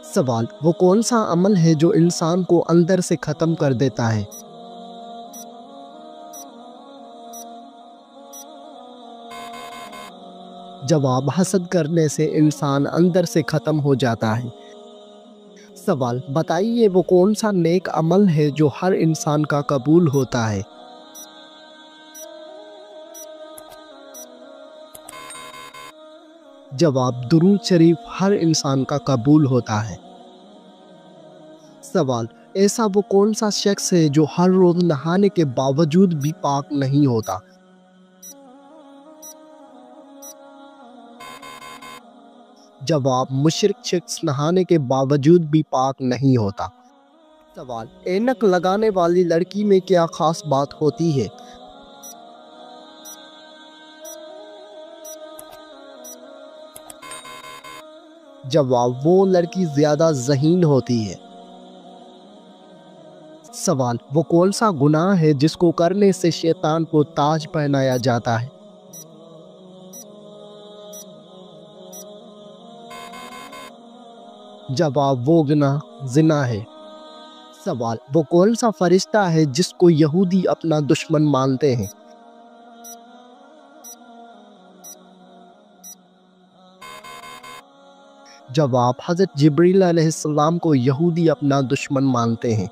سوال: وہ کون سا عمل ہے جو انسان کو اندر سے ختم کر دیتا ہے؟ جواب: حسد کرنے سے انسان اندر سے ختم ہو جاتا ہے۔ سوال: بتائیے وہ کون سا نیک عمل ہے جو ہر انسان کا قبول ہوتا ہے؟ جواب: درود شریف ہر انسان کا قبول ہوتا ہے۔ سوال: ایسا وہ کون سا شخص ہے جو ہر روز نہانے کے باوجود بھی پاک نہیں ہوتا؟ جواب: مشرک شخص نہانے کے باوجود بھی پاک نہیں ہوتا۔ سوال: اینک لگانے والی لڑکی میں کیا خاص بات ہوتی ہے؟ جواب: وہ لڑکی زیادہ ذہین ہوتی ہے۔ سوال: وہ کون سا گناہ ہے جس کو کرنے سے شیطان کو تاج پہنایا جاتا ہے؟ جواب: وہ گناہ زنا ہے۔ سوال: وہ کون سا فرشتہ ہے جس کو یہودی اپنا دشمن مانتے ہیں؟ جواب: حضرت جبریل علیہ السلام کو یہودی اپنا دشمن مانتے ہیں۔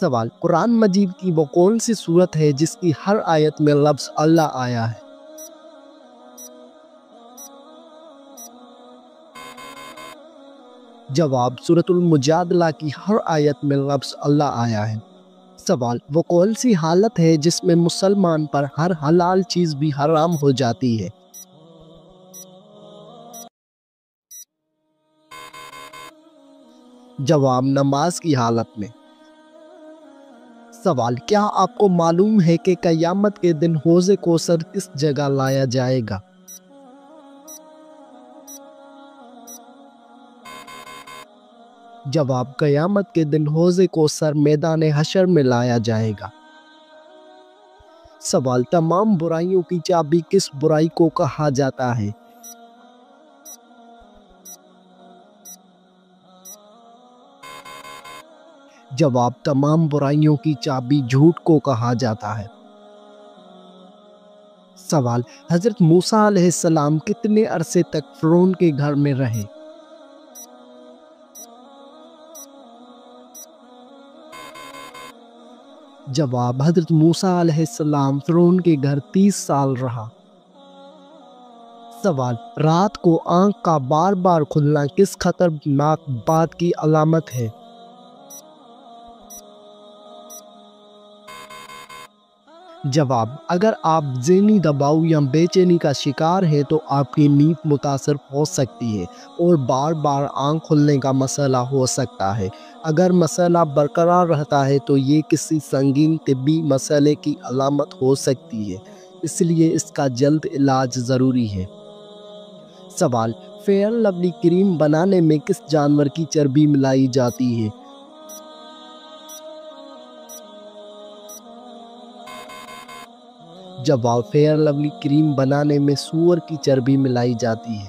سوال: قرآن مجید کی وہ کون سی سورت ہے جس کی ہر آیت میں لفظ اللہ آیا ہے؟ جواب: سورۃ المجادلہ کی ہر آیت میں لفظ اللہ آیا ہے۔ سوال: وہ کون سی حالت ہے جس میں مسلمان پر ہر حلال چیز بھی حرام ہو جاتی ہے؟ جواب: نماز کی حالت میں۔ سوال: کیا آپ کو معلوم ہے کہ قیامت کے دن حوض کوثر کس جگہ لایا جائے گا؟ جواب: قیامت کے دن حوض کوثر میدان حشر میں لایا جائے گا۔ سوال: تمام برائیوں کی چابی کس برائی کو کہا جاتا ہے؟ جواب: تمام برائیوں کی چابی جھوٹ کو کہا جاتا ہے۔ سوال: حضرت موسیٰ علیہ السلام کتنے عرصے تک فرعون کے گھر میں رہے؟ جواب: حضرت موسیٰ علیہ السلام فرعون کے گھر 30 سال رہا۔ سوال: رات کو آنکھ کا بار بار کھلنا کس خطرناک بات کی علامت ہے؟ جواب: اگر آپ ذہنی دباؤ یا بے چینی کا شکار ہیں تو آپ کی نیند متاثر ہو سکتی ہے اور بار بار آنکھ کھلنے کا مسئلہ ہو سکتا ہے۔ اگر مسئلہ برقرار رہتا ہے تو یہ کسی سنگین طبی مسئلے کی علامت ہو سکتی ہے، اس لیے اس کا جلد علاج ضروری ہے۔ سوال: فیئر لولی کریم بنانے میں کس جانور کی چربی ملائی جاتی ہے؟ جواب: فیئر لولی کریم بنانے میں سور کی چربی ملائی جاتی ہے۔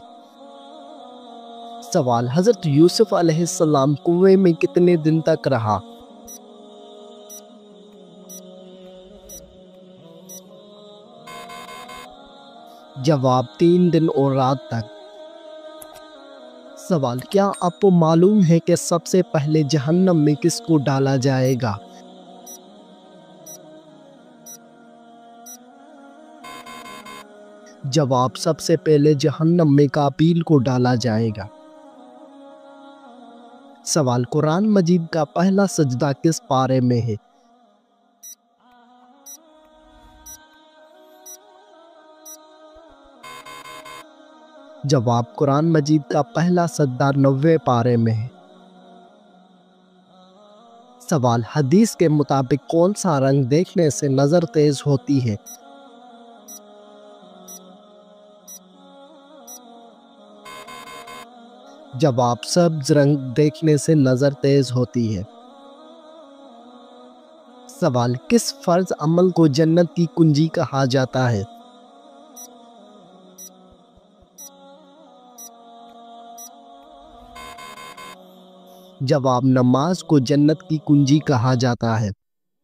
سوال: حضرت یوسف علیہ السلام کنویں میں کتنے دن تک رہا؟ جواب: 3 دن اور رات تک۔ سوال: کیا آپ کو معلوم ہے کہ سب سے پہلے جہنم میں کس کو ڈالا جائے گا؟ جواب: سب سے پہلے جہنم میں قابیل کو ڈالا جائے گا۔ سوال: قرآن مجید کا پہلا سجدہ کس پارے میں ہے؟ جواب: قرآن مجید کا پہلا سجدہ 90 پارے میں ہے۔ سوال: حدیث کے مطابق کون سا رنگ دیکھنے سے نظر تیز ہوتی ہے؟ جواب: سبز رنگ دیکھنے سے نظر تیز ہوتی ہے۔ سوال: کس فرض عمل کو جنت کی کنجی کہا جاتا ہے؟ جواب: نماز کو جنت کی کنجی کہا جاتا ہے۔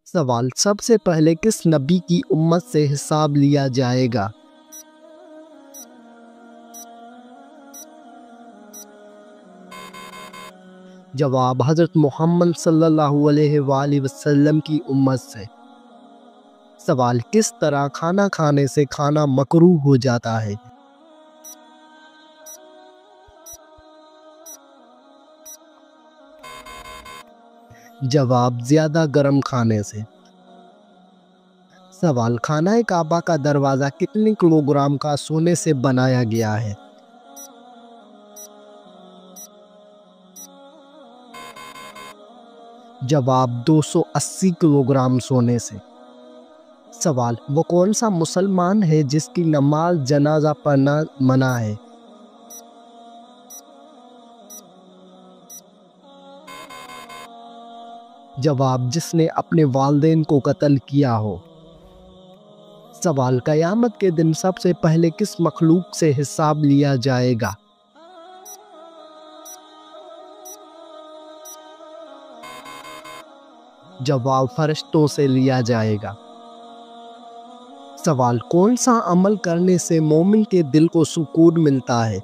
سوال: سب سے پہلے کس نبی کی امت سے حساب لیا جائے گا؟ جواب: حضرت محمد صلی اللہ علیہ وآلہ وسلم کی امت سے۔ سوال: کس طرح کھانا کھانے سے کھانا مکروہ ہو جاتا ہے؟ جواب: زیادہ گرم کھانے سے۔ سوال: خانہ کعبہ کا دروازہ کتنے کلوگرام کا سونے سے بنایا گیا ہے؟ جواب: 280 کلوگرام سونے سے۔ سوال: وہ کون سا مسلمان ہے جس کی نماز جنازہ پڑھنا منع ہے؟ جواب: جس نے اپنے والدین کو قتل کیا ہو۔ سوال: قیامت کے دن سب سے پہلے کس مخلوق سے حساب لیا جائے گا؟ جواب: فرشتوں سے لیا جائے گا۔ سوال: کون سا عمل کرنے سے مومن کے دل کو سکون ملتا ہے؟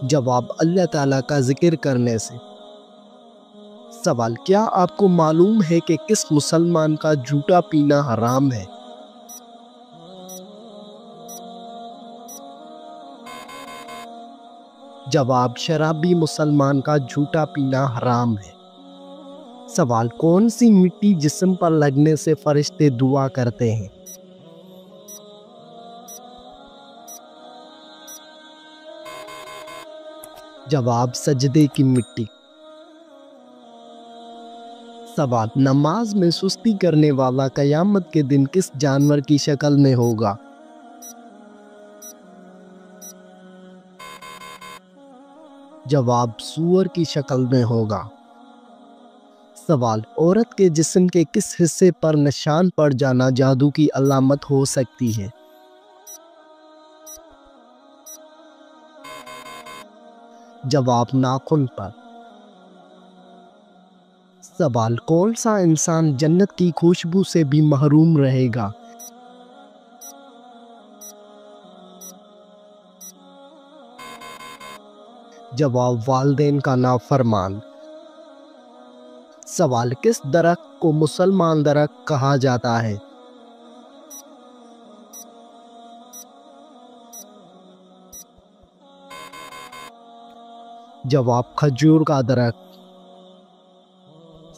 جواب: اللہ تعالیٰ کا ذکر کرنے سے۔ سوال: کیا آپ کو معلوم ہے کہ کس مسلمان کا جھوٹا پینا حرام ہے؟ جواب: شرابی مسلمان کا جھوٹا پینا حرام ہے۔ سوال: کون سی مٹی جسم پر لگنے سے فرشتے دعا کرتے ہیں؟ جواب: سجدے کی مٹی۔ سوال: نماز میں سستی کرنے والا قیامت کے دن کس جانور کی شکل میں ہوگا؟ جواب: سور کی شکل میں ہوگا۔ سوال: عورت کے جسم کے کس حصے پر نشان پڑ جانا جادو کی علامت ہو سکتی ہے؟ جواب: ناخن پر۔ سوال: کون سا انسان جنت کی خوشبو سے بھی محروم رہے گا؟ جواب: والدین کا نافرمان۔ سوال: کس درخت کو مسلمان درخت کہا جاتا ہے؟ جواب: کھجور کا درخت۔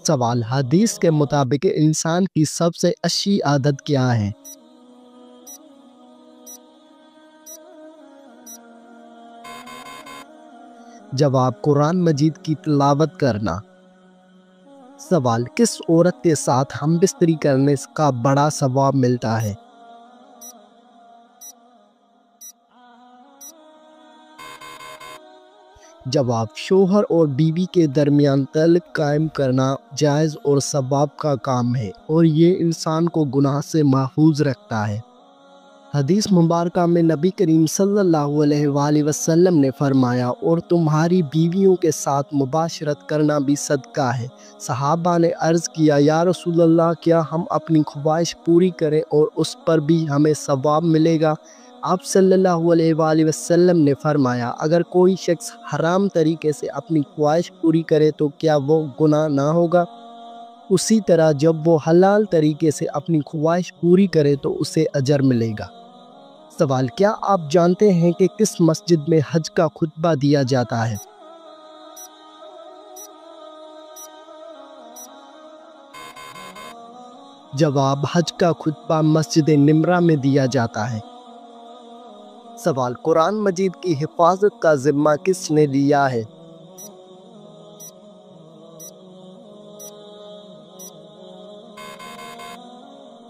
سوال: حدیث کے مطابق انسان کی سب سے اچھی عادت کیا ہے؟ جواب: قرآن مجید کی تلاوت کرنا۔ سوال: کس عورت کے ساتھ ہم بستری کرنے کا بڑا ثواب ملتا ہے؟ جواب: شوہر اور بیوی کے درمیان تعلق قائم کرنا جائز اور ثواب کا کام ہے اور یہ انسان کو گناہ سے محفوظ رکھتا ہے۔ حدیث مبارکہ میں نبی کریم صلی اللہ علیہ وآلہ وسلم نے فرمایا، اور تمہاری بیویوں کے ساتھ مباشرت کرنا بھی صدقہ ہے۔ صحابہ نے عرض کیا، یا رسول اللہ، کیا ہم اپنی خواہش پوری کریں اور اس پر بھی ہمیں ثواب ملے گا؟ آپ صلی اللہ علیہ وآلہ وسلم نے فرمایا، اگر کوئی شخص حرام طریقے سے اپنی خواہش پوری کرے تو کیا وہ گناہ نہ ہوگا؟ اسی طرح جب وہ حلال طریقے سے اپنی خواہش پوری کرے تو اسے اجر ملے گا۔ سوال: کیا آپ جانتے ہیں کہ کس مسجد میں حج کا خطبہ دیا جاتا ہے؟ جواب: حج کا خطبہ مسجد نمرہ میں دیا جاتا ہے۔ سوال: قرآن مجید کی حفاظت کا ذمہ کس نے لیا ہے؟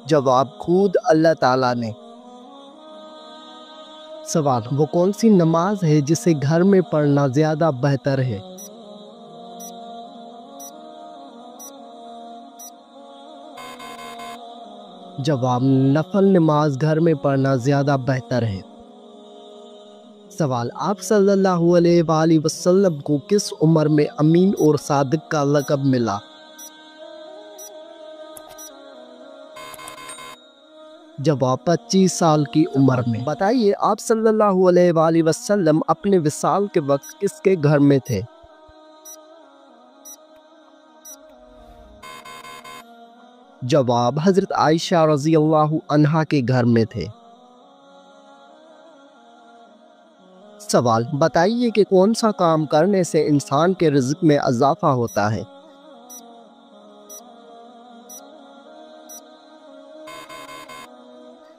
جواب: خود اللہ تعالیٰ نے۔ سوال: وہ کون سی نماز ہے جسے گھر میں پڑھنا زیادہ بہتر ہے؟ جواب: نفل نماز گھر میں پڑھنا زیادہ بہتر ہے۔ سوال، آپ صلی اللہ علیہ وآلہ وسلم کو کس عمر میں امین اور صادق کا لقب ملا؟ جواب، 25 سال کی عمر میں۔ بتائیے، آپ صلی اللہ علیہ وآلہ وسلم اپنے وصال کے وقت کس کے گھر میں تھے؟ جواب، حضرت عائشہ رضی اللہ عنہا کے گھر میں تھے۔ سوال، بتائیے کہ کون سا کام کرنے سے انسان کے رزق میں اضافہ ہوتا ہے؟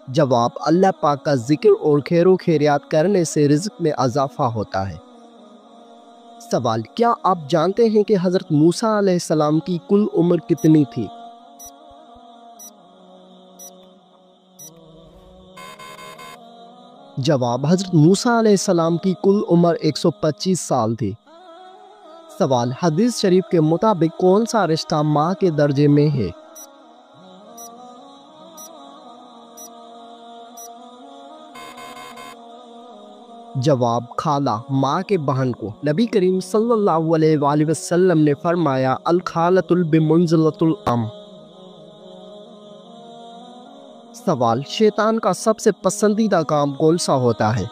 جواب، اللہ پاک کا ذکر اور خیر و خیریات کرنے سے رزق میں اضافہ ہوتا ہے۔ سوال، کیا آپ جانتے ہیں کہ حضرت موسیٰ علیہ السلام کی کل عمر کتنی تھی؟ جواب، حضرت موسیٰ علیہ السلام کی کل عمر 125 سال تھی۔ سوال، حدیث شریف کے مطابق کون سا رشتہ ماں کے درجے میں ہے؟ جواب، خالہ، ماں کے بہن کو۔ نبی کریم صلی اللہ علیہ وآلہ وسلم نے فرمایا، الخالۃ بمنزلۃ الام۔ سوال، شیطان کا سب سے پسندیدہ کام کون سا ہوتا ہے؟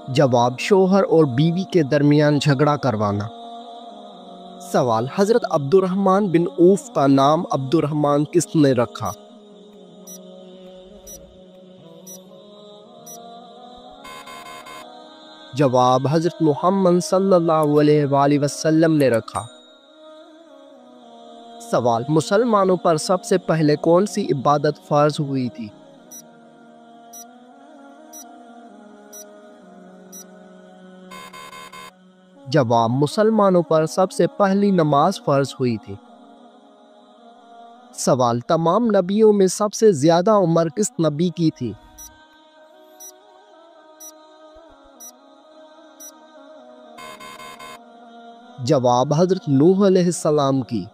جواب، شوہر اور بیوی کے درمیان جھگڑا کروانا۔ سوال، حضرت عبد الرحمن بن عوف کا نام عبد الرحمن کس نے رکھا؟ جواب، حضرت محمد صلی اللہ علیہ وآلہ وسلم نے رکھا۔ سوال، مسلمانوں پر سب سے پہلے کون سی عبادت فرض ہوئی تھی؟ جواب، مسلمانوں پر سب سے پہلی نماز فرض ہوئی تھی۔ سوال، تمام نبیوں میں سب سے زیادہ عمر کس نبی کی تھی؟ جواب، حضرت نوح علیہ السلام کی۔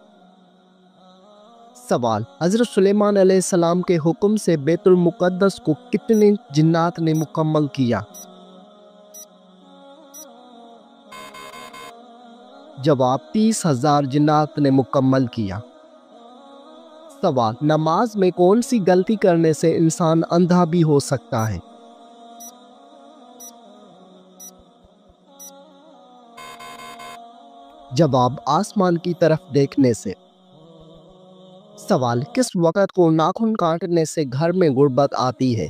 سوال، حضرت سلیمان علیہ السلام کے حکم سے بیت المقدس کو کتنے جنات نے مکمل کیا؟ جواب، 30,000 جنات نے مکمل کیا۔ سوال، نماز میں کون سی غلطی کرنے سے انسان اندھا بھی ہو سکتا ہے؟ جواب، آسمان کی طرف دیکھنے سے۔ سوال، کس وقت کو ناخن کاٹنے سے گھر میں غربت آتی ہے؟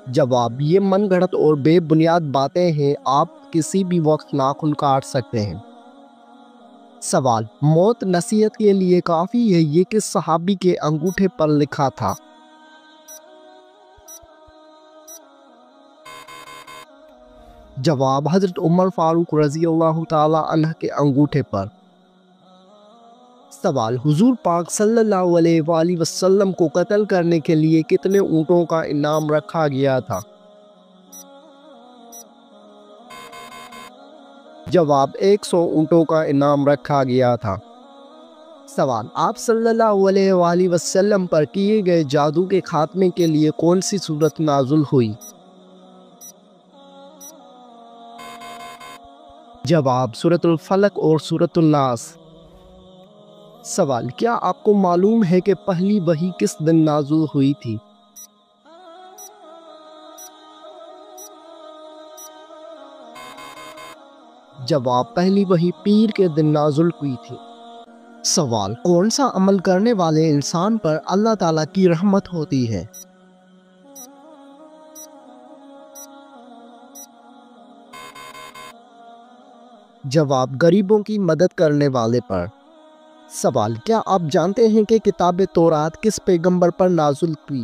جواب، یہ من گھڑت اور بے بنیاد باتیں ہیں، آپ کسی بھی وقت ناخن کاٹ سکتے ہیں۔ سوال، موت نصیحت کے لیے کافی ہے، یہ کس صحابی کے انگوٹھے پر لکھا تھا؟ جواب، حضرت عمر فاروق رضی اللہ تعالی عنہ کے انگوٹھے پر۔ سوال، حضور پاک صلی اللہ علیہ وآلہ وسلم کو قتل کرنے کے لیے کتنے اونٹوں کا انعام رکھا گیا تھا؟ جواب، 100 اونٹوں کا انعام رکھا گیا تھا۔ سوال، آپ صلی اللہ علیہ وآلہ وسلم پر کیے گئے جادو کے خاتمے کے لیے کون سی سورت نازل ہوئی؟ جواب، سورۃ الفلق اور سورۃ الناس۔ سوال، کیا آپ کو معلوم ہے کہ پہلی وحی کس دن نازل ہوئی تھی؟ جواب، پہلی وحی پیر کے دن نازل ہوئی تھی۔ سوال، کون سا عمل کرنے والے انسان پر اللہ تعالیٰ کی رحمت ہوتی ہے؟ جواب، غریبوں کی مدد کرنے والے پر۔ سوال، کیا آپ جانتے ہیں کہ کتاب تورات کس پیغمبر پر نازل ہوئی؟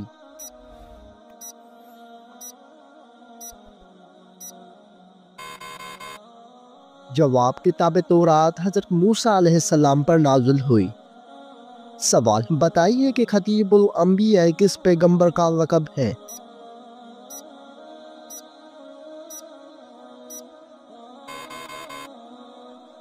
جواب، کتاب تورات حضرت موسیٰ علیہ السلام پر نازل ہوئی۔ سوال، بتائیے کہ خطیب الانبیاء کس پیغمبر کا لقب ہے؟